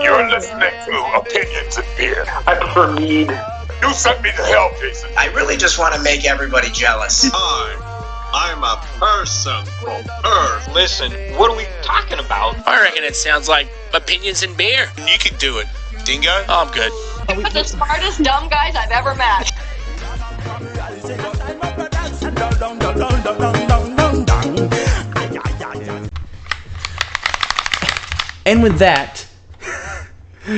You're listening to Opinions in Beer. I prefer mead. You sent me to hell, Jason. I really just want to make everybody jealous. I'm a person from Earth. Listen, what are we talking about? I reckon it sounds like Opinions in Beer. You can do it, Dingo. Oh, I'm good. We're the smartest dumb guys I've ever met. And with that,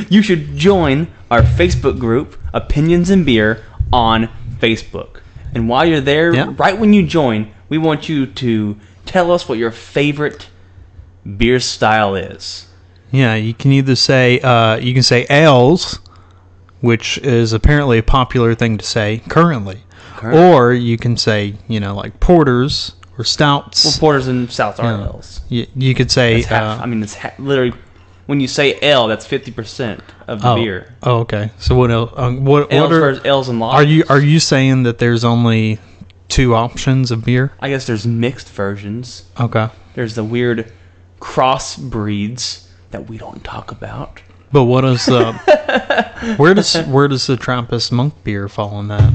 you should join our Facebook group, Opinions in Beer, on Facebook. And while you're there, right when you join, we want you to tell us what your favorite beer style is. Yeah, you can either say ales, which is apparently a popular thing to say currently. Or you can say, like porters or stouts. Well, porters and stouts are ales. You could say... it's literally... When you say ale, that's 50% of the beer. Oh, okay. So what else? What are ales and lagers? Are you saying that there's only two options of beer? I guess there's mixed versions. Okay. There's the weird crossbreeds that we don't talk about. But what is where does the Trappist monk beer fall in that?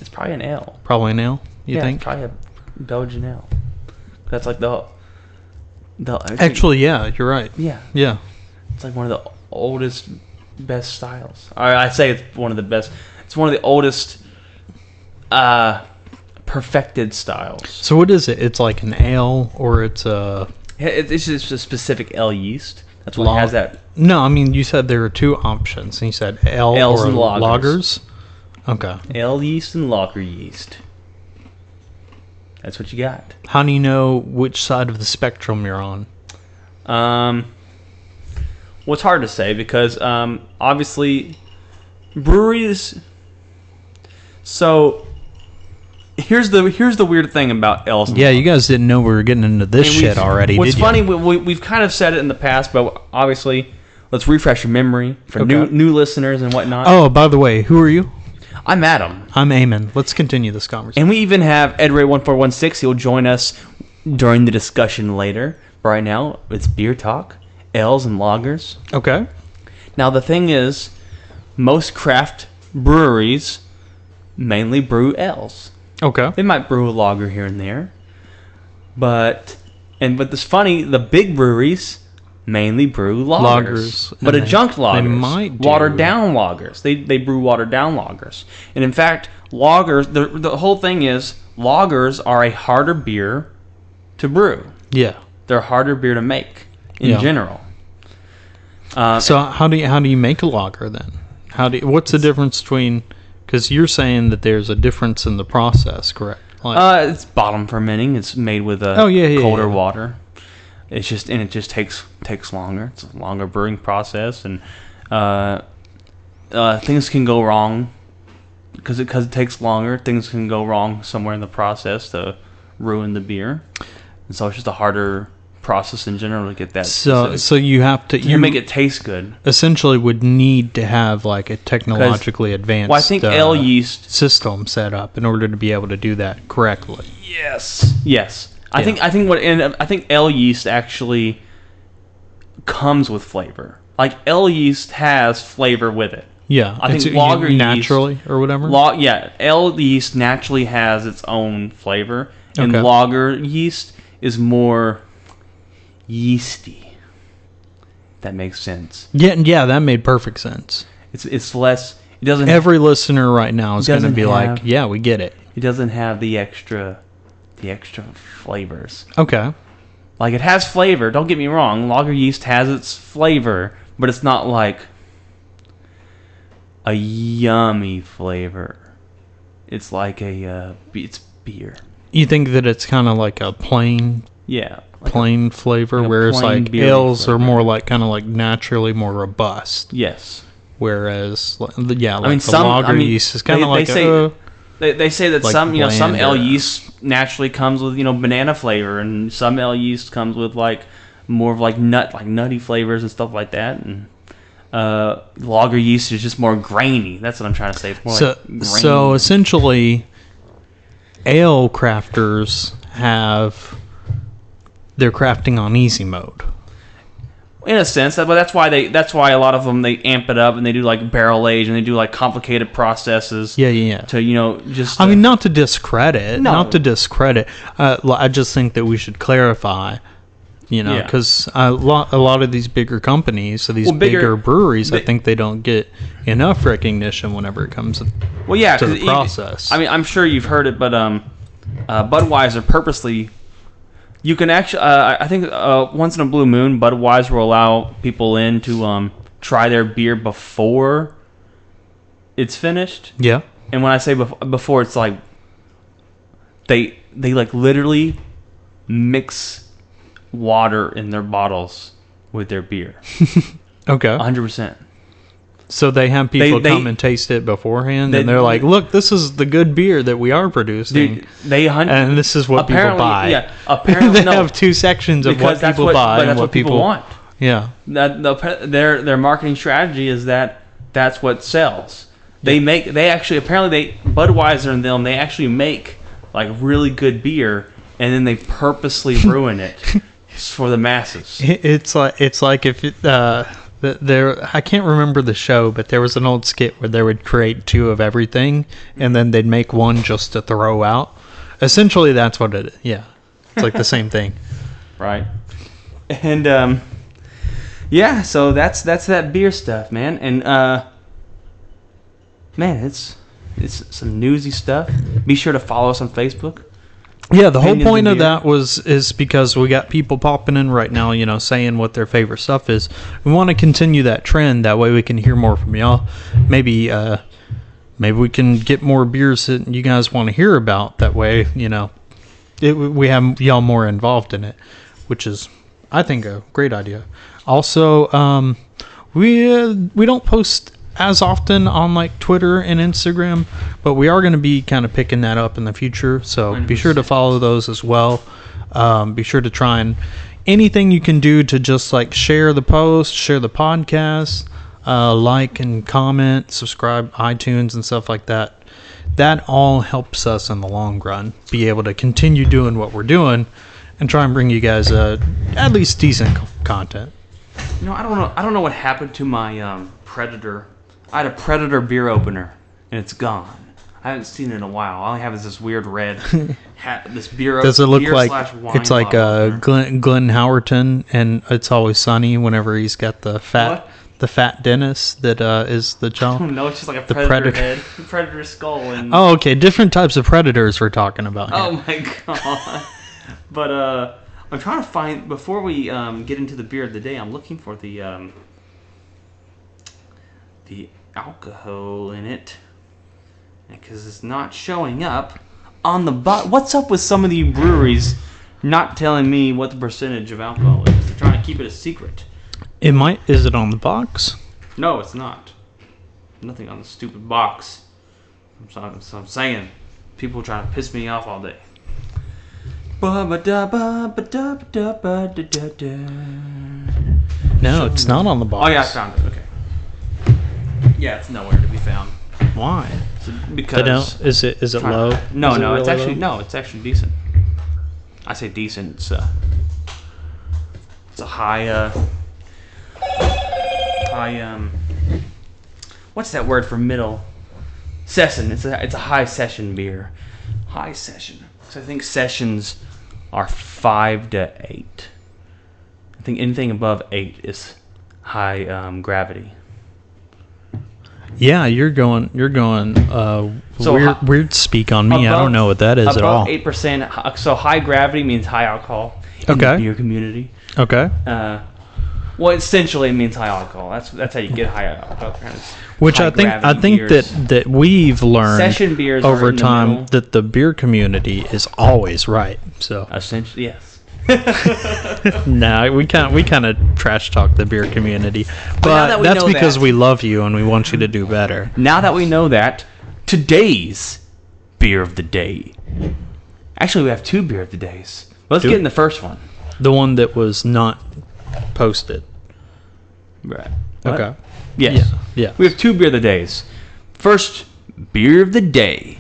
It's probably an ale. Probably an ale. You think? It's probably a Belgian ale. That's like Actually, yeah, you're right. Yeah. Yeah. It's like one of the oldest, best styles. I say it's one of the best. It's one of the oldest, perfected styles. So what is it? It's like an ale, or it's a... It's just a specific ale yeast. That's what has that. No, I mean, you said there were two options. And you said ales or and lagers. Okay. Ale yeast and lager yeast. That's what you got. How do you know which side of the spectrum you're on? Well, it's hard to say because obviously breweries. So here's the weird thing about ales. Yeah, you guys didn't know we were getting into this shit already. What's did funny, you? we've kind of said it in the past, but obviously, let's refresh your memory for new listeners and whatnot. Oh, by the way, who are you? I'm Adam. I'm Eamon. Let's continue this conversation. And we even have EdRay1416. He'll join us during the discussion later. But right now, it's beer talk, ales and lagers. Okay. Now, the thing is, most craft breweries mainly brew ales. Okay. They might brew a lager here and there. But it's funny, the big breweries mainly brew lagers. But adjunct lagers. They might do. Watered down lagers. They brew watered down lagers. And in fact, lagers, the whole thing is, lagers are a harder beer to brew. Yeah. They're a harder beer to make in general. So how do you make a lager then? What's the difference between... Because you're saying that there's a difference in the process, correct? It's bottom fermenting. It's made with colder water. It just takes longer. It's a longer brewing process, and things can go wrong because it takes longer. Things can go wrong somewhere in the process to ruin the beer, and so it's just a harder process in general to get that. So you have to make it taste good. Essentially, would need to have like a technologically advanced. Well, I think ale yeast system set up in order to be able to do that correctly. Yes. I think ale yeast actually comes with flavor. Like ale yeast has flavor with it. Yeah, I think lager naturally yeast, or whatever. Ale yeast naturally has its own flavor, and lager yeast is more yeasty. That makes sense. Yeah, that made perfect sense. It's less. It doesn't. Every listener right now is going to be like, "Yeah, we get it." It doesn't have the extra flavors. Okay. Like it has flavor. Don't get me wrong. Lager yeast has its flavor, but it's not like a yummy flavor. It's like it's beer. You think that it's kind of like a plain plain flavor, whereas like ales are more like kind of like naturally more robust. Yes. Whereas the lager yeast is kind of like they say that like some ale yeast naturally comes with banana flavor, and some ale yeast comes with like more of like nutty flavors and stuff like that, and lager yeast is just more grainy. That's what I'm trying to say. It's more like grainy. So essentially, ale crafters have their crafting on easy mode. In a sense, but that's why a lot of them, they amp it up and they do like barrel age and they do like complicated processes. Yeah. To just. I mean, not to discredit. No. Not to discredit. I just think that we should clarify. Because a lot of these bigger companies, so these bigger breweries, I think they don't get enough recognition whenever it comes to the process. I'm sure you've heard it, but Budweiser purposely. You can actually, I think once in a blue moon, Budweiser will allow people in to try their beer before it's finished. Yeah. And when I say before, it's like they like literally mix water in their bottles with their beer. Okay. 100%. So they have people come and taste it beforehand, and they're like, "Look, this is the good beer that we are producing." And this is what people buy. Yeah, apparently they have two sections of what people buy and what people want. Yeah. Their marketing strategy is that's what sells. Budweiser and them, they actually make like really good beer, and then they purposely ruin it for the masses. It's like if I can't remember the show, but there was an old skit where they would create two of everything, and then they'd make one just to throw out. Essentially, that's what it is. Yeah, it's like the same thing, right? And so that's that beer stuff, man. And man, it's some newsy stuff. Be sure to follow us on Facebook. Yeah, the whole point of that is because we got people popping in right now, saying what their favorite stuff is. We want to continue that trend. That way we can hear more from y'all. Maybe we can get more beers that you guys want to hear about. That way, we have y'all more involved in it, which is, I think, a great idea. Also, we don't post as often on like Twitter and Instagram, but we are going to be kind of picking that up in the future, so 100%. Be sure to follow those as well. Be sure to try and anything you can do to just like share the post, share the podcast, like and comment, subscribe, iTunes and stuff like that. That all helps us in the long run be able to continue doing what we're doing and try and bring you guys at least decent content. I don't know what happened to my Predator. I had a Predator beer opener, and it's gone. I haven't seen it in a while. All I have is this weird red hat. This beer. Does it look like it's like Glenn Howerton, and It's Always Sunny? Whenever he's got the fat dentist that is the child. No, it's just like a predator head, predator skull. And oh, okay, different types of predators we're talking about here. Oh my god! But I'm trying to find before we get into the beer of the day. I'm looking for the alcohol in it, because it's not showing up on the bottle. What's up with some of the breweries not telling me what the percentage of alcohol is? They're trying to keep it a secret. Is it on the box? No, it's not. Nothing on the stupid box. I'm saying, people trying to piss me off all day. No, it's not on the box. Oh yeah, I found it. Okay. Yeah, it's nowhere to be found. Why? Because is it low? No, is it really it's actually low? it's actually decent. I say decent. It's a high what's that word for middle? Session. It's a high session beer. High session. So I think sessions are 5 to 8. I think anything above 8 is high gravity. Yeah, you're going weird speak on me. I don't know what that is at all. Above 8%. So high gravity means high alcohol in the beer community. Okay. Well, essentially it means high alcohol. That's how you get high alcohol. Which I think beers. that we've learned Session beers over time that the beer community is always right. So essentially, yes. No, we kind of trash talk the beer community, but that's because we love you and we want you to do better. Now that we know that, today's beer of the day. Actually, we have 2 beer of the days. Let's get in the first one. The one that was not posted. Right. What? Okay. Yes. Yeah. We have 2 beer of the days. First beer of the day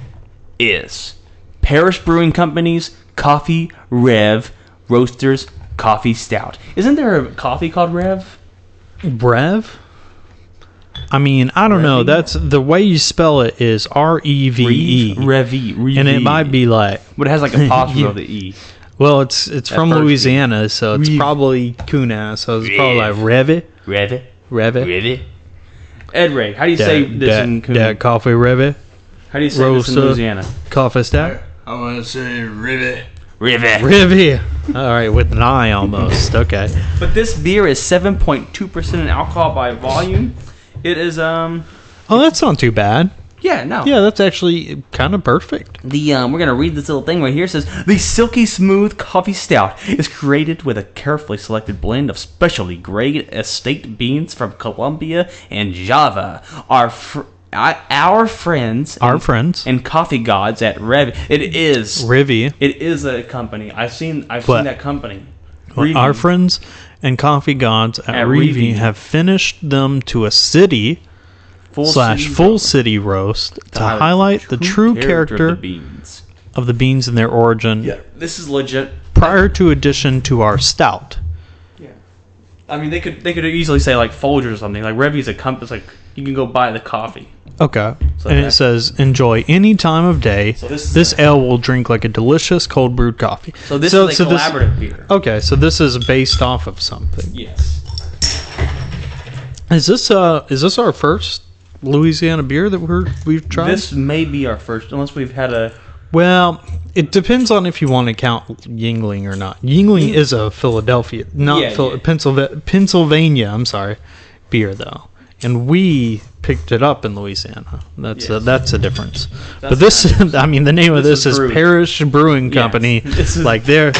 is Parish Brewing Company's Coffee Reve Roasters Coffee Stout. Isn't there a coffee called Reve? Reve? I mean, I don't know. That's the way you spell it is R-E-V-E. Reve. And it might be like... But it has like a apostrophe of the E. Well, it's from Louisiana, so it's probably Kuna, so it's probably like Reve. Reve. Ed Ray, how do you say this in Kuna? That coffee Reve? How do you say this in Louisiana? Coffee Stout? I want to say Reve. Reve. All right, with an I almost. Okay. But this beer is 7.2% in alcohol by volume. It is Oh, that's not too bad. Yeah, no. Yeah, that's actually kind of perfect. We're gonna read this little thing right here. It says the silky smooth coffee stout is created with a carefully selected blend of specialty grade estate beans from Colombia and Java. Our friends and coffee gods at Reve. It is Reve. It is a company. I've seen that company. Well, our friends and coffee gods at Reve have finished them to a city. Full city roast to highlight the true character of the beans and their origin. Yeah, this is legit. Prior to addition to our stout. Yeah, I mean they could easily say like Folgers or something. Like Reve's a company. It's like you can go buy the coffee. Okay, so and it says enjoy any time of day. So this ale will drink like a delicious cold brewed coffee. So this is a collaborative beer. Okay, so this is based off of something. Yes. Is this our first Louisiana beer that we've tried? This may be our first, unless we've had a... Well, it depends on if you want to count Yuengling or not. Yuengling is a Philadelphia, Pennsylvania, I'm sorry, beer though. And we picked it up in Louisiana. That's a difference. But this, I mean, the name of this is Parish Brewing Company. This is, like they're...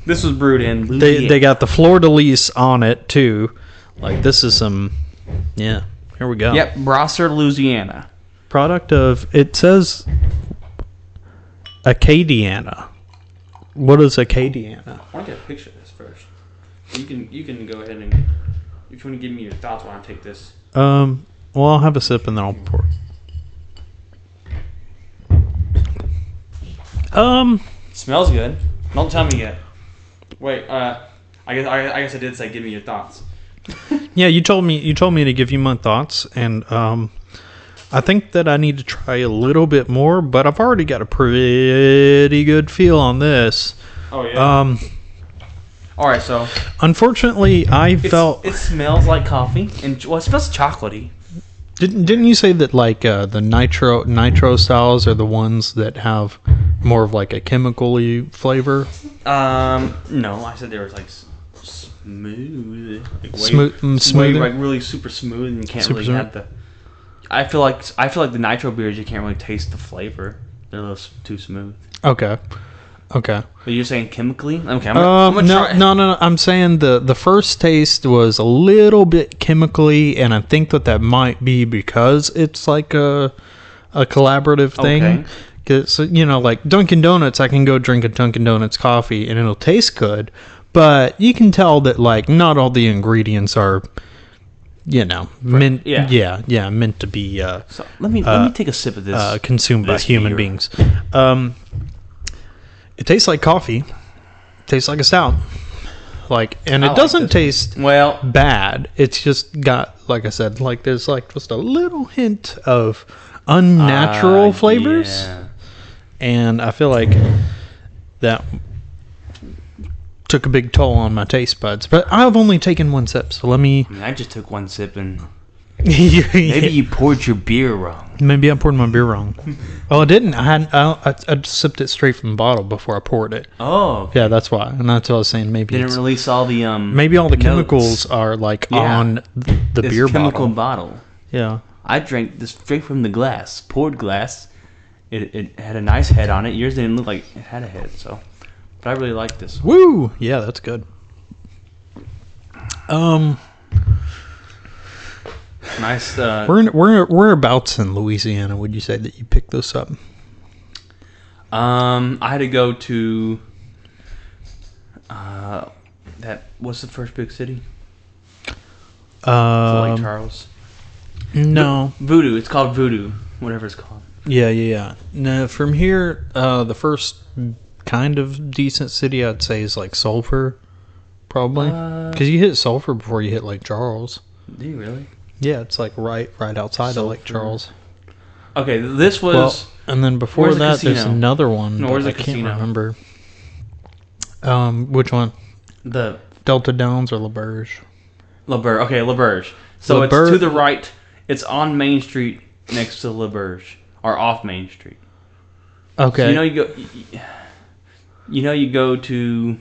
This was brewed in Louisiana. They got the fleur de lis on it too. Like this is some... Yeah. Here we go. Yep, Brasser, Louisiana. Product of, it says Acadiana. What is Acadiana? I want to get a picture of this first. You can go ahead and, if you want to give me your thoughts while I take this. Well, I'll have a sip and then I'll pour. Smells good. Don't tell me yet. Wait, I guess I did say give me your thoughts. Yeah, you told me to give you my thoughts, and I think that I need to try a little bit more, but I've already got a pretty good feel on this. Oh yeah. All right, so unfortunately, it smells like coffee, and it smells chocolatey. Didn't you say that like the nitro styles are the ones that have more of like a chemical-y flavor? No, I said there was like smooth, like smooth, like really super smooth, and you can't really have the. I feel like the nitro beers you can't really taste the flavor; they're a little too smooth. Okay. But you're saying chemically? Okay, I'm gonna try. No. I'm saying the first taste was a little bit chemically, and I think that might be because it's like a collaborative thing. Okay. Because like Dunkin' Donuts, I can go drink a Dunkin' Donuts coffee and it'll taste good, but you can tell that like not all the ingredients are, meant to be. So let me take a sip of this. Consumed by human beings. It tastes like coffee. It tastes like a stout. And it doesn't taste bad. It's just got, like I said, like there's like just a little hint of unnatural flavors. Yeah. And I feel like that took a big toll on my taste buds. But I've only taken one sip, so let me... I just took one sip and... Maybe you poured your beer wrong. Maybe I poured my beer wrong. Oh, I didn't. I sipped it straight from the bottle before I poured it. Oh. Okay. Yeah, that's why. And that's what I was saying. Maybe didn't release all the maybe all the chemicals are like on the beer chemical bottle. Yeah. I drank this straight from the glass, poured glass. It had a nice head on it. Yours didn't look like it had a head, so. But I really like this one. Woo! Yeah, that's good. Nice. Whereabouts in Louisiana would you say that you picked this up? I had to go to what's the first big city? Lake Charles. No. Voodoo. It's called Voodoo. Whatever it's called. Yeah. No, from here, the first kind of decent city I'd say is like Sulphur, probably. Because you hit Sulphur before you hit Lake Charles. Do you really? Yeah, it's like right outside of Lake Charles. Okay, this was... Well, and then before that, there's another one. No, where's the I can't casino? remember. Which one? The Delta Downs or LaBerge? LaBerge. Okay, LaBerge. So it's to the right. It's on Main Street next to LaBerge. Or off Main Street. Okay. So you go to...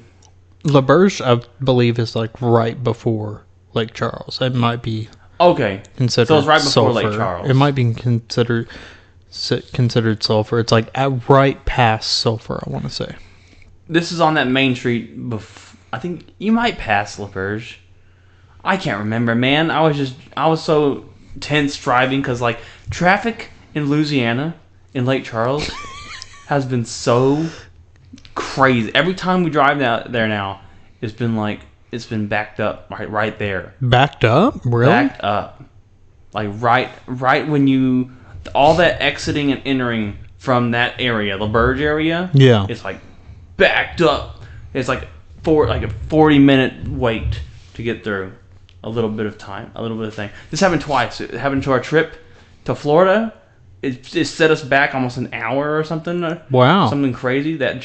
LaBerge, I believe, is like right before Lake Charles. It might be... Okay. Considered so it's right before Sulphur. Lake Charles. It might be considered Sulphur. It's like right past Sulphur, I want to say. This is on that Main Street. I think you might pass LaBerge. I can't remember, man. I was so tense driving because like traffic in Louisiana in Lake Charles has been so crazy. Every time we drive there now, it's been backed up right there. Backed up? Really? Backed up. Like right when all that exiting and entering from that area, the LaBerge area. Yeah. It's like backed up. It's like a 40-minute wait to get through. A little bit of time, a little bit of thing. This happened twice. It happened to our trip to Florida. It set us back almost an hour or something. Wow. Something crazy. That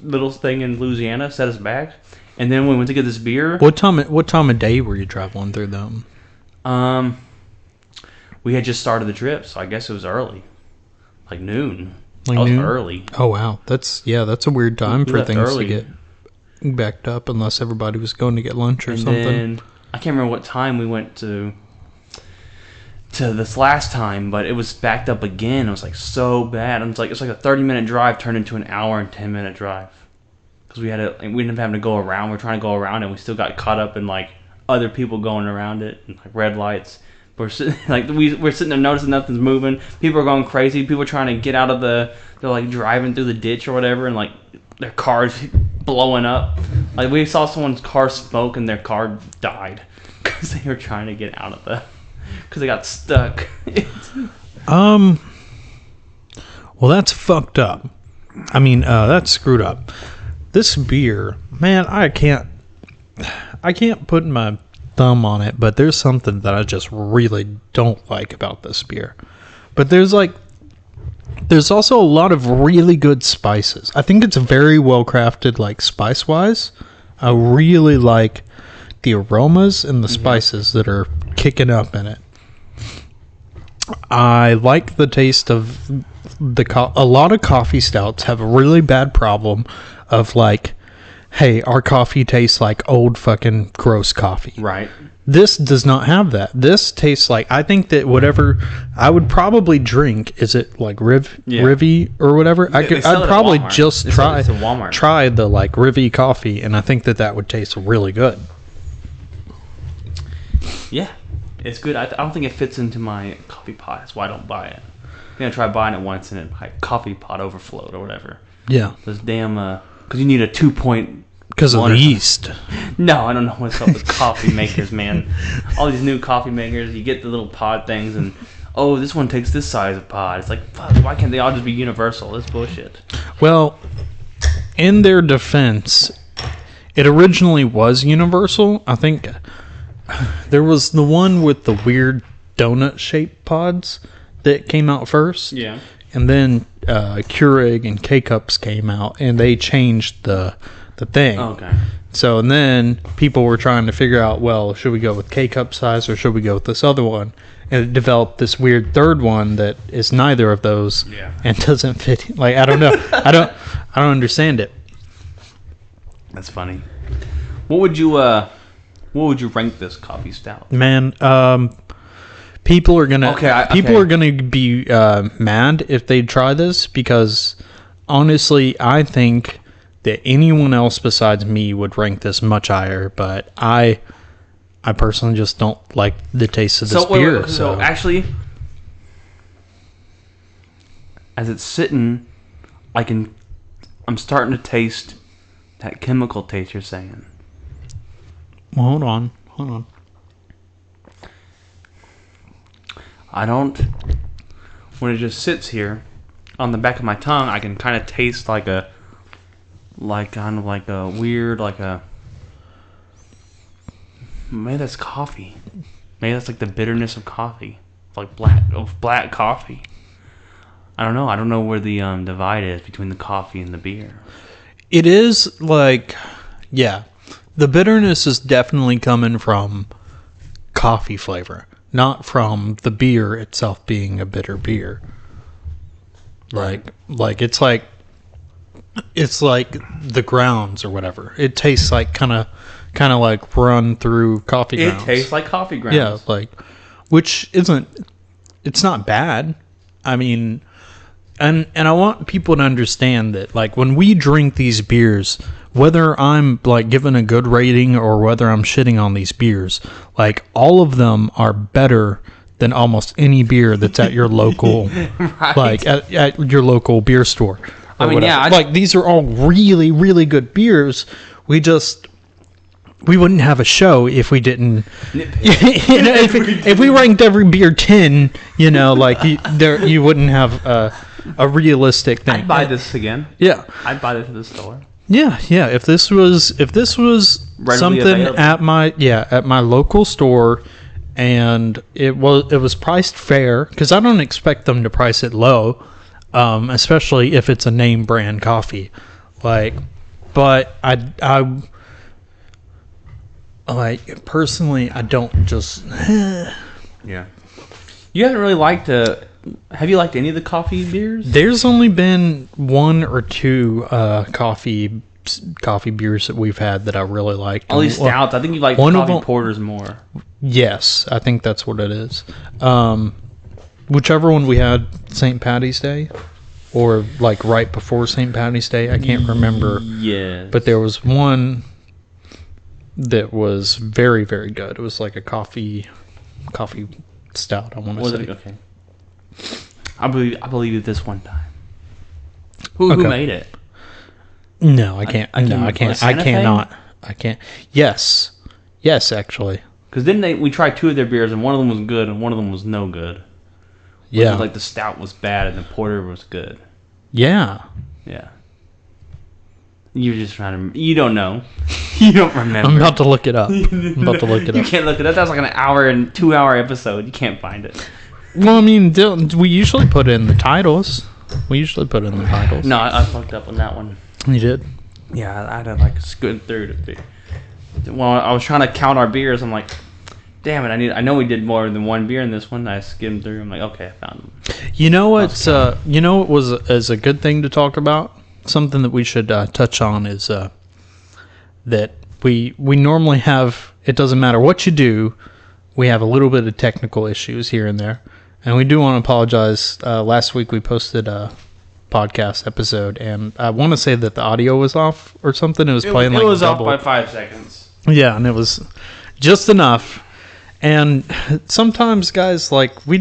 little thing in Louisiana set us back. And then when we went to get this beer. What time of day were you traveling through them? We had just started the trip, so I guess it was early. Like noon. Like that was noon? early. Oh wow. That's a weird time for things to get backed up unless everybody was going to get lunch or something. Then, I can't remember what time we went to this last time, but it was backed up again. It was like so bad. It's like a 30-minute drive turned into an hour and 10-minute drive because we ended up having to go around. We're trying to go around, and we still got caught up in like other people going around it and like red lights. We're sitting there noticing nothing's moving. People are going crazy. People are trying to get out of they're like driving through the ditch or whatever, and like their cars blowing up. Like we saw someone's car smoke and their car died because they were trying to get out of because they got stuck. Well, that's fucked up. I mean, that's screwed up. This beer, man, I can't put my thumb on it, but there's something that I just really don't like about this beer. But there's also a lot of really good spices. I think it's very well crafted, like spice wise. I really like the aromas and the spices that are kicking up in it. I like the taste of a lot of coffee stouts have a really bad problem of like, hey, our coffee tastes like old fucking gross coffee. Right. This does not have that. This tastes like, I think that whatever I would probably drink, is it like Reve or whatever? I'd probably just try the like Reve coffee, and I think that would taste really good. Yeah, it's good. I don't think it fits into my coffee pot. That's why I don't buy it. I'm gonna try buying it once, and my coffee pot overflowed or whatever. Yeah. Those damn because you need a 2.0. Because of the yeast. No, I don't know what's up with coffee makers, man. All these new coffee makers, you get the little pod things, and this one takes this size of pod. It's like, fuck, why can't they all just be universal? That's bullshit. Well, in their defense, it originally was universal. I think there was the one with the weird donut-shaped pods that came out first. Yeah. And then Keurig and K-Cups came out, and they changed the thing. Okay. So, and then people were trying to figure out, well, should we go with K-Cup size or should we go with this other one? And it developed this weird third one that is neither of those and doesn't fit. Like, I don't know. I don't understand it. That's funny. What would you rank this coffee stout? Man, people are gonna are gonna be mad if they try this because honestly, I think that anyone else besides me would rank this much higher, but I personally just don't like the taste of this beer. So actually, as it's sitting, I'm starting to taste that chemical taste you're saying. Well, hold on. When it just sits here on the back of my tongue, I can kind of taste like a like kind of like a weird, like a. Maybe that's coffee. Maybe that's like the bitterness of coffee, like black coffee. I don't know. I don't know where the divide is between the coffee and the beer. It is like, yeah, the bitterness is definitely coming from coffee flavor, not from the beer itself being a bitter beer. Like it's like the grounds or whatever. It tastes like kind of like run through coffee grounds. It tastes like coffee grounds. Yeah, like, which it's not bad. I mean, and I want people to understand that, like, when we drink these beers, whether I'm like giving a good rating or whether I'm shitting on these beers, like, all of them are better than almost any beer that's at your local, right. Like at your local beer store. I mean, whatever. yeah, like, these are all really, really good beers. We wouldn't have a show if we didn't. If we ranked every beer 10, like you wouldn't have a realistic thing. I'd buy this again. Yeah, I'd buy this at the store. Yeah. If this was readily something available. at my local store, and it was priced fair, because I don't expect them to price it low, especially if it's a name brand coffee, like. But I like, personally, I don't just. Yeah. You haven't really liked have you liked any of the coffee beers? There's only been one or two coffee beers that we've had that I really liked. At least stouts. I think you like the coffee porters more. Yes, I think that's what it is. Whichever one we had, St. Patty's Day, or like right before St. Patty's Day, I can't remember. Yes. But there was one that was very, very good. It was like a coffee stout, I want to say. Okay. I believe it this one time. Who made it? No, I can't. I cannot. I can't. Yes, actually. Because then we tried two of their beers, and one of them was good, and one of them was no good. Yeah. Like the stout was bad, and the porter was good. Yeah. Yeah. You're just trying to. You don't know. You don't remember. I'm about to look it up. You can't look it up. That's like an hour and 2-hour episode. You can't find it. Well, I mean, we usually put in the titles. No, I fucked up on that one. You did? Yeah, I had to like squint through to. Well, I was trying to count our beers. I'm like, damn it! I know we did more than one beer in this one. I skimmed through. I'm like, okay, I found them. You know what's is a good thing to talk about? Something that we should touch on is that we normally have. It doesn't matter what you do, we have a little bit of technical issues here and there, and we do want to apologize. Last week we posted a podcast episode, and I want to say that the audio was off or something. It was playing like double. Off by 5 seconds. Yeah, and it was just enough. And sometimes, guys, like we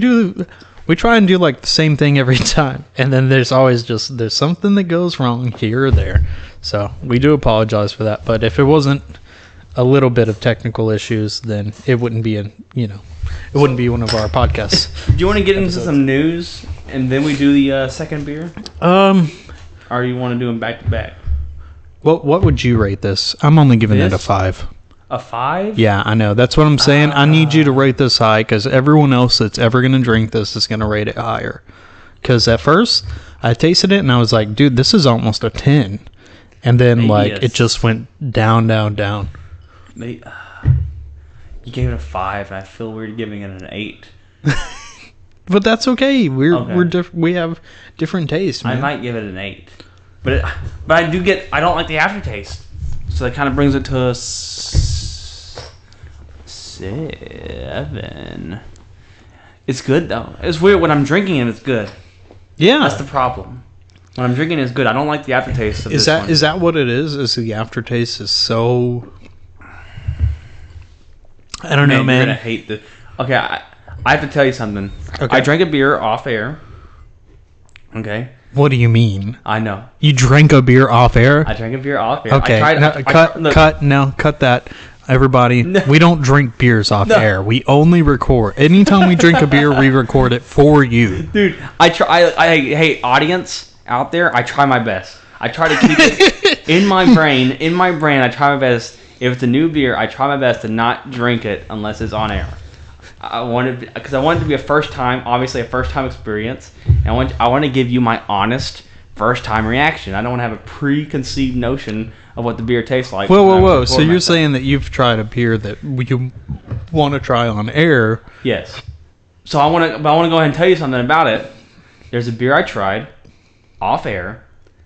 try and do like the same thing every time, and then there's always there's something that goes wrong here or there. So we do apologize for that. But if it wasn't a little bit of technical issues, then it wouldn't be it wouldn't be one of our podcasts. Do you want to get into some news and then we do the second beer? Or you want to do them back to back? What would you rate this? I'm only giving it a 5. A 5? Yeah, I know. That's what I'm saying. I need you to rate this high, because everyone else that's ever going to drink this is going to rate it higher. Because at first, I tasted it and I was like, dude, this is almost a 10. And then, it just went down. You gave it a 5, and I feel weird giving it an 8. But that's okay. We have different tastes, man. I might give it an 8. But I don't like the aftertaste. So that kind of brings it to a 7. It's good though. It's weird when I'm drinking it. It's good. Yeah, that's the problem. When I'm drinking, it's good. I don't like the aftertaste of this one. Is that what it is? Is the aftertaste is so? I don't know, man. You're gonna hate the. Okay, I have to tell you something. Okay. I drank a beer off air. Okay. What do you mean? I know. You drank a beer off air? I drank a beer off air. Okay. Cut that. Everybody, we don't drink beers off air. We only record. Anytime we drink a beer, we record it for you. Dude, hey, audience out there, I try my best. I try to keep it in my brain. In my brain, I try my best. If it's a new beer, I try my best to not drink it unless it's on air. I want it to be a first time, obviously a first time experience. And I want to give you my honest first time reaction. I don't want to have a preconceived notion of what the beer tastes like. Whoa! So you're saying that you've tried a beer that you want to try on air? Yes. So I want to go ahead and tell you something about it. There's a beer I tried off air.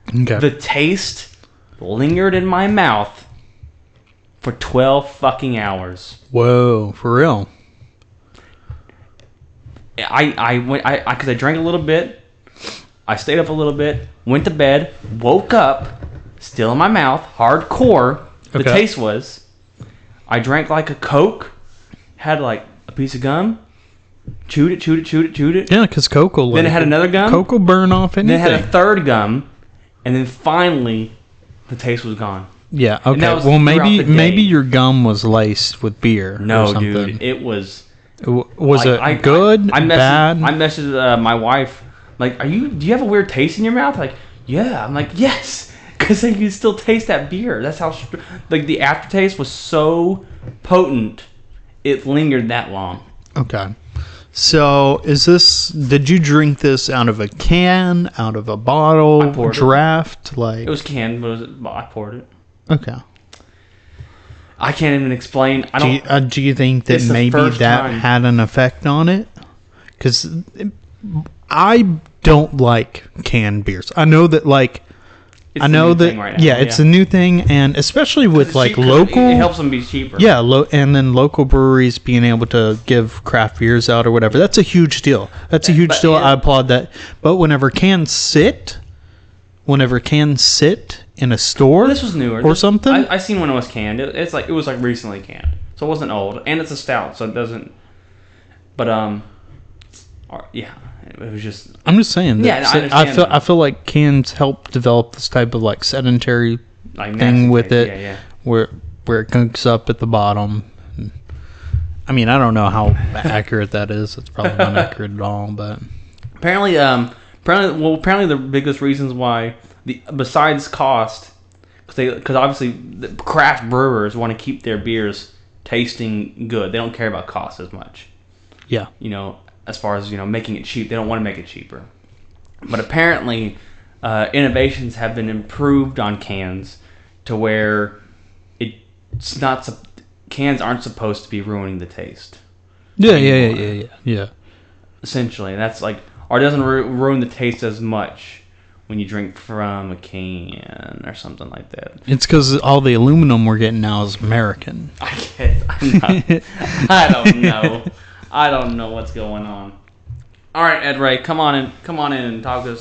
Okay. The taste lingered in my mouth for 12 fucking hours. Whoa, for real? Because I drank a little bit. I stayed up a little bit, went to bed, woke up, still in my mouth, hardcore. The taste was. I drank like a Coke, had like a piece of gum, chewed it. Yeah, because Coke will. Then it had another gum. Coke will burn off anything. Then it had a third gum, and then finally, the taste was gone. Yeah. Okay. Well, maybe your gum was laced with beer. No, or something. dude, it was. Was it good? Bad? I messaged my wife. Like, do you have a weird taste in your mouth? Like, yeah. I'm like, yes, because you still taste that beer. That's how, the aftertaste was so potent, it lingered that long. Okay. So, did you drink this out of a can, out of a bottle, draft? It was canned, but I poured it. Okay. I can't even explain. Do you think that maybe that had an effect on it? Because I don't like canned beers. I know that it's it's a new thing, and especially with local, it helps them be cheaper. Yeah, and then local breweries being able to give craft beers out or whatever. That's a huge deal. I applaud that. But whenever cans sit in a store, this was newer or something. I seen when it was canned. It was recently canned, so it wasn't old, and it's a stout, so it doesn't. But yeah. It was just. I'm just saying. That I feel like cans help develop this type of sedentary thing with it, where it gunks up at the bottom. I mean, I don't know how accurate that is. It's probably not accurate at all, but apparently the biggest reasons why besides cost, because obviously the craft brewers want to keep their beers tasting good. They don't care about cost as much. Yeah. As far as making it cheap, they don't want to make it cheaper. But apparently, innovations have been improved on cans to where it's not. Cans aren't supposed to be ruining the taste. Yeah. Essentially, that's or it doesn't ruin the taste as much when you drink from a can or something like that. It's because all the aluminum we're getting now is American. I guess. I don't know. I don't know what's going on. All right, Ed Ray, come on in and talk to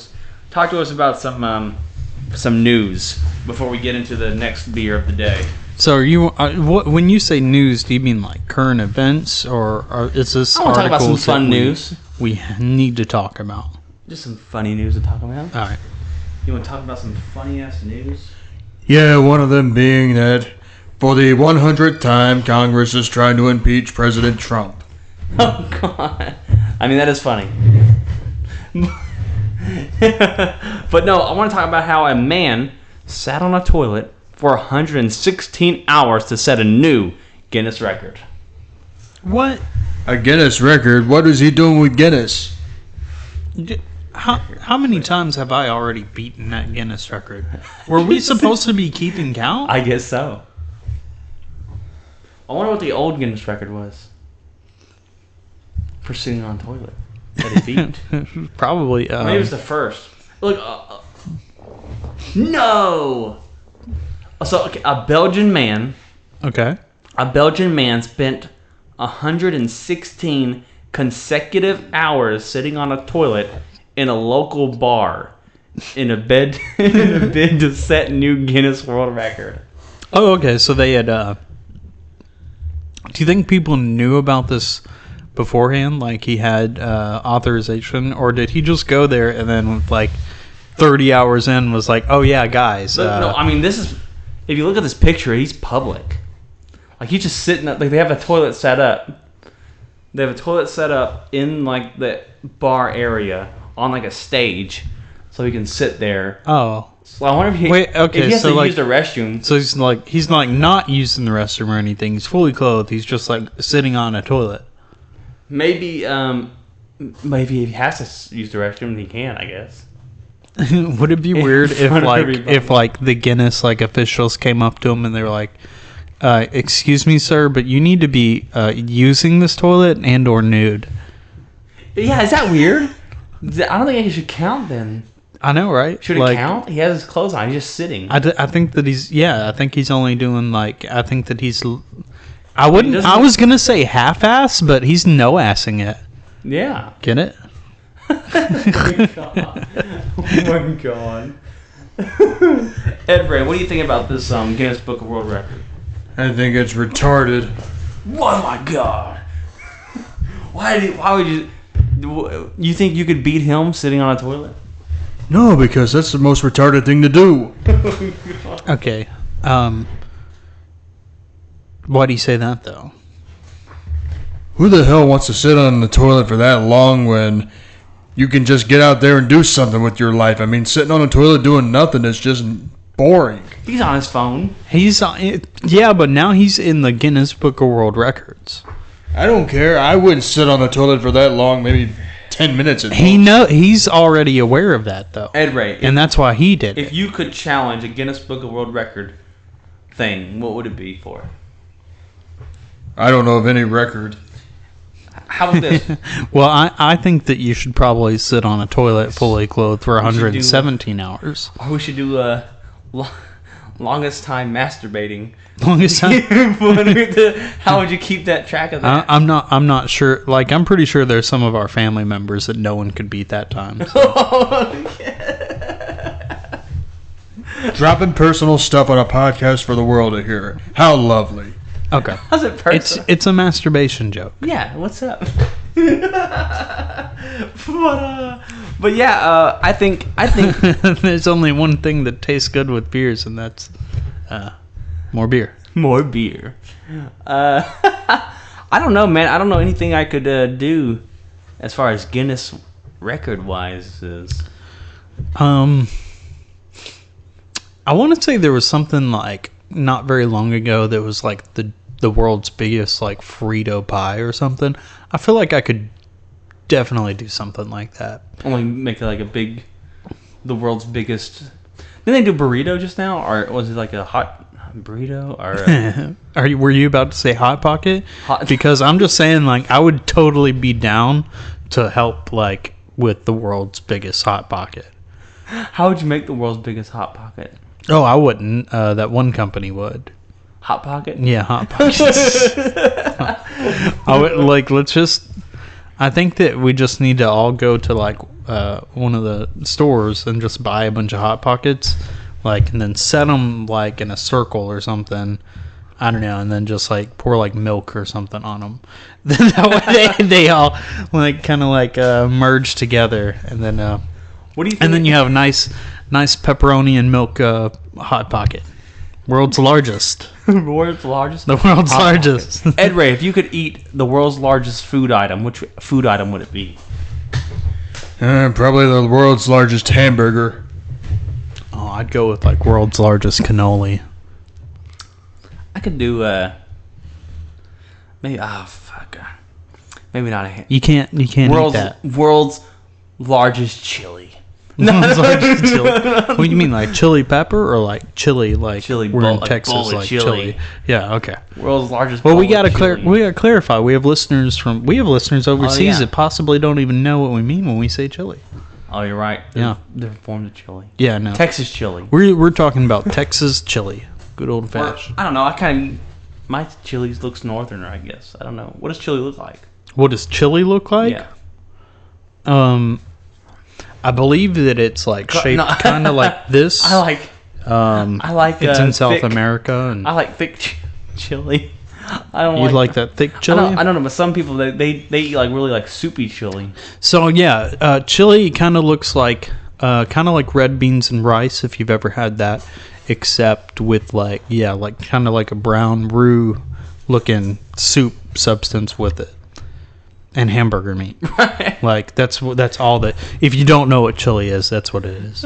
us about some news before we get into the next beer of the day. So, when you say news, do you mean current events, or is this I want to talk about some fun news we need to talk about? Just some funny news to talk about. All right. You want to talk about some funny ass news? Yeah, one of them being that for the 100th time, Congress is trying to impeach President Trump. Oh, God. I mean, that is funny. But no, I want to talk about how a man sat on a toilet for 116 hours to set a new Guinness record. What? A Guinness record? What is he doing with Guinness? How many times have I already beaten that Guinness record? Were we supposed to be keeping count? I guess so. I wonder what the old Guinness record was. For sitting on a toilet that he beat. Probably. Maybe it was the first. Look, no. So a Belgian man. Okay. A Belgian man spent 116 consecutive hours sitting on a toilet in a local bar, in a bed to set new Guinness World Record. Oh, okay. So they had. Do you think people knew about this beforehand? He had authorization, or did he just go there and then 30 hours in was like, oh yeah, guys. No, I mean, this is. If you look at this picture, he's public. He's just sitting up. They have a toilet set up. They have a toilet set up in the bar area on a stage, so he can sit there. Oh. So I wonder if he, if he has to use the restroom. So he's like not using the restroom or anything. He's fully clothed. He's just like sitting on a toilet. Maybe if he has to use the restroom, he can, I guess. Would it be weird if the Guinness officials came up to him and they were like, "Excuse me, sir, but you need to be using this toilet and or nude." Yeah, is that weird? I don't think it should count then. I know, right? Should it count? He has his clothes on. He's just sitting. I think that I think he's only doing I think that he's. I was gonna say half-ass, but he's no-assing it. Yeah. Get it? Oh my god. Ed Ray, what do you think about this Guinness Book of World Record? I think it's retarded. Oh my god. Why would you... You think you could beat him sitting on a toilet? No, because that's the most retarded thing to do. Okay. Why do you say that, though? Who the hell wants to sit on the toilet for that long when you can just get out there and do something with your life? I mean, sitting on the toilet doing nothing is just boring. He's on his phone. Yeah, but now he's in the Guinness Book of World Records. I don't care. I wouldn't sit on the toilet for that long, maybe 10 minutes. He's already aware of that, though. Ed Ray. And that's why he did it. If you could challenge a Guinness Book of World Record thing, what would it be for? I don't know of any record. How about this? Well, I think that you should probably sit on a toilet fully clothed for 117 hours. Or we should do longest time masturbating. Longest time? How would you keep that track of that? I'm not sure. I'm pretty sure there's some of our family members that no one could beat that time. So. Oh, yeah. Dropping personal stuff on a podcast for the world to hear. How lovely. Okay. How's it personal? It's a masturbation joke. Yeah, what's up? But yeah, I think there's only one thing that tastes good with beers, and that's more beer. More beer. I don't know, man. I don't know anything I could do as far as Guinness record wise is. I want to say there was something not very long ago that was the world's biggest Frito pie or something. I feel like I could definitely do something like that. Only make it the world's biggest. Didn't they do burrito just now, or was it a hot burrito? Or were you about to say hot pocket? Because I'm just saying I would totally be down to help with the world's biggest hot pocket. How would you make the world's biggest hot pocket? Oh, I wouldn't. That one company would. Hot Pocket? Yeah, Hot Pockets. I would let's just. I think that we just need to all go to one of the stores and just buy a bunch of Hot Pockets, and then set them in a circle or something. I don't know, and then just pour milk or something on them. Then that way they all kind of merge together, and then what do you think? And then you have a nice pepperoni and milk Hot Pocket. World's largest. World's largest? The world's largest. Ed Ray, if you could eat the world's largest food item, which food item would it be? Probably the world's largest hamburger. Oh, I'd go with world's largest cannoli. I could do maybe maybe not a You can't eat that. World's largest chili. World's largest chili. What do you mean, chili pepper or chili chili? We're in Texas, chili. Yeah, okay. World's largest. Well, we gotta clarify. We have listeners overseas that possibly don't even know what we mean when we say chili. Oh, you're right. Yeah, different forms of chili. Yeah, no. Texas chili. We're talking about Texas chili. Good old fashioned. I don't know. My chili looks northerner, I guess. I don't know. What does chili look like? What does chili look like? Yeah. I believe that it's shaped kind of like this. I like. It's in South America, and I like thick chili. I don't. You like that thick chili? I don't know, but some people they eat really soupy chili. So yeah, chili kind of looks like red beans and rice if you've ever had that, except with kind of a brown roux looking soup substance with it. And hamburger meat. Right. That's all that. If you don't know what chili is, that's what it is.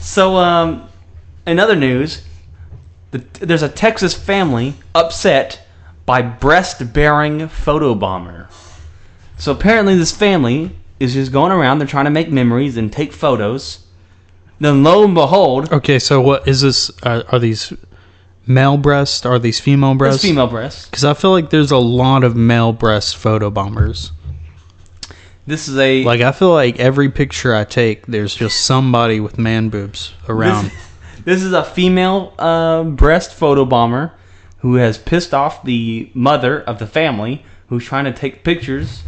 So, in other news, there's a Texas family upset by breast-bearing photobomber. So apparently this family is just going around. They're trying to make memories and take photos. Then lo and behold... Okay, so what is this? Are these male breasts? Are these female breasts? It's female breasts. Because I feel like there's a lot of male breast photobombers. This is a... Like, I feel like every picture I take, there's just somebody with man boobs around. This is a female breast photobomber who has pissed off the mother of the family who's trying to take pictures.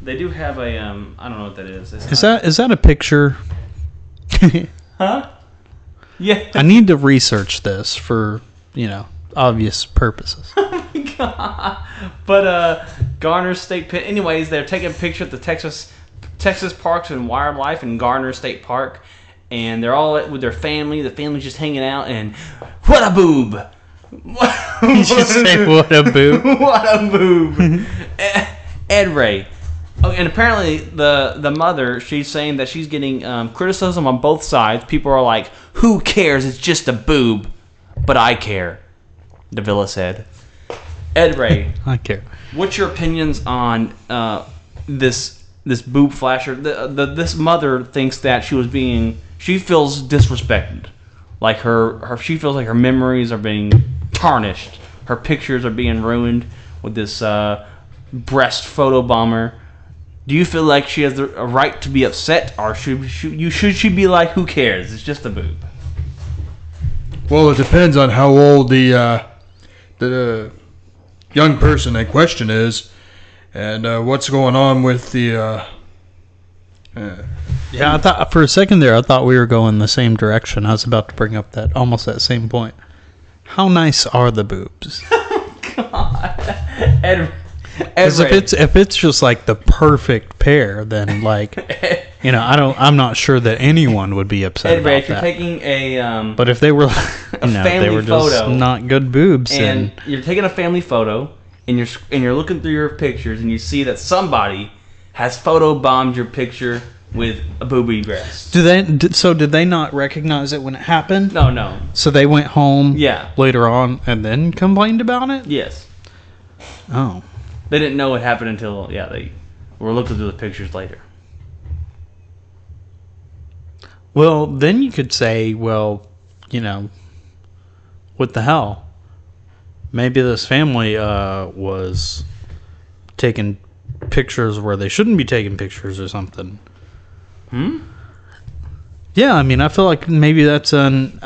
They do have a I don't know what that is. Is that a picture? Huh? Yeah. I need to research this for, obvious purposes. Oh my god. But Garner State Pit. Anyways, they're taking a picture at the Texas Parks and Wildlife in Garner State Park, and they're all with their family. The family's just hanging out, and what a boob! You should say what a boob. What a boob! Ed Ray. Oh, and apparently the mother, she's saying that she's getting criticism on both sides. People are like, "Who cares? It's just a boob," but I care. Davila said. Ed Ray, I care. What's your opinions on this boob flasher? This mother thinks that she feels disrespected, like she feels like her memories are being tarnished, her pictures are being ruined with this breast photobomber. Do you feel like she has a right to be upset, or should she be like, who cares? It's just a boob. Well, it depends on how old the young person in question is, and what's going on with the. Yeah, I thought for a second there, I thought we were going the same direction. I was about to bring up almost that same point. How nice are the boobs? God, Because if it's just like the perfect pair, then I'm not sure that anyone would be upset about if that. You're taking a but if they were family they were just photo, not good boobs, and you're taking a family photo, and you're looking through your pictures, and you see that somebody has photobombed your picture with a booby breast. did they not recognize it when it happened? No. So they went home Yeah. later on and then complained about it? Yes. Oh. They didn't know it happened until they were looking through the pictures later. Well, then you could say, what the hell? Maybe this family was taking pictures where they shouldn't be taking pictures or something. Hmm? Yeah, I mean, I feel like maybe that's an